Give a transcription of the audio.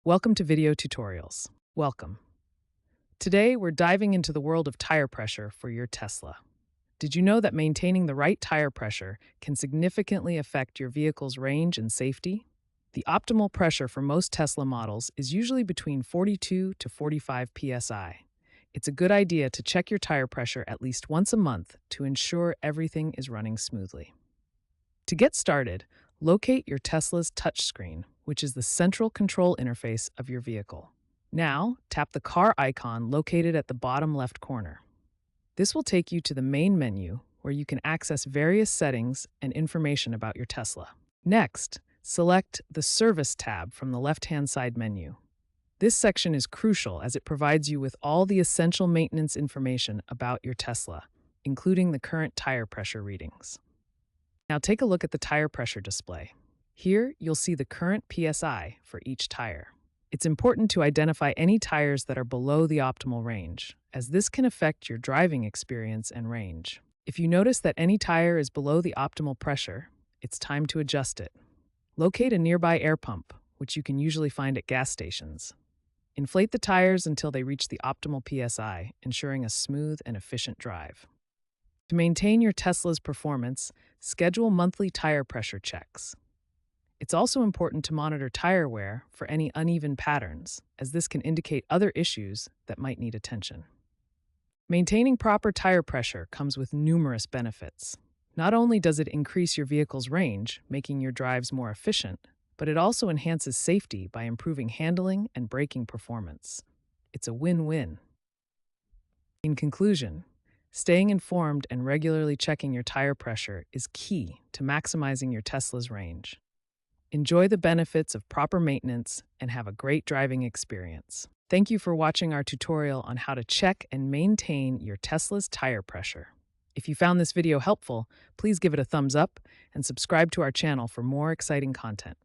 Welcome to Video Tutorials. Welcome. Today, we're diving into the world of tire pressure for your Tesla. Did you know that maintaining the right tire pressure can significantly affect your vehicle's range and safety? The optimal pressure for most Tesla models is usually between 42 to 45 psi. It's a good idea to check your tire pressure at least once a month to ensure everything is running smoothly. To get started, locate your Tesla's touchscreen, which is the central control interface of your vehicle. Now, tap the car icon located at the bottom left corner. This will take you to the main menu, where you can access various settings and information about your Tesla. Next, select the Service tab from the left-hand side menu. This section is crucial as it provides you with all the essential maintenance information about your Tesla, including the current tire pressure readings. Now take a look at the tire pressure display. Here, you'll see the current PSI for each tire. It's important to identify any tires that are below the optimal range, as this can affect your driving experience and range. If you notice that any tire is below the optimal pressure, it's time to adjust it. Locate a nearby air pump, which you can usually find at gas stations. Inflate the tires until they reach the optimal PSI, ensuring a smooth and efficient drive. To maintain your Tesla's performance, schedule monthly tire pressure checks. It's also important to monitor tire wear for any uneven patterns, as this can indicate other issues that might need attention. Maintaining proper tire pressure comes with numerous benefits. Not only does it increase your vehicle's range, making your drives more efficient, but it also enhances safety by improving handling and braking performance. It's a win-win. In conclusion, staying informed and regularly checking your tire pressure is key to maximizing your Tesla's range. Enjoy the benefits of proper maintenance and have a great driving experience. Thank you for watching our tutorial on how to check and maintain your Tesla's tire pressure. If you found this video helpful, please give it a thumbs up and subscribe to our channel for more exciting content.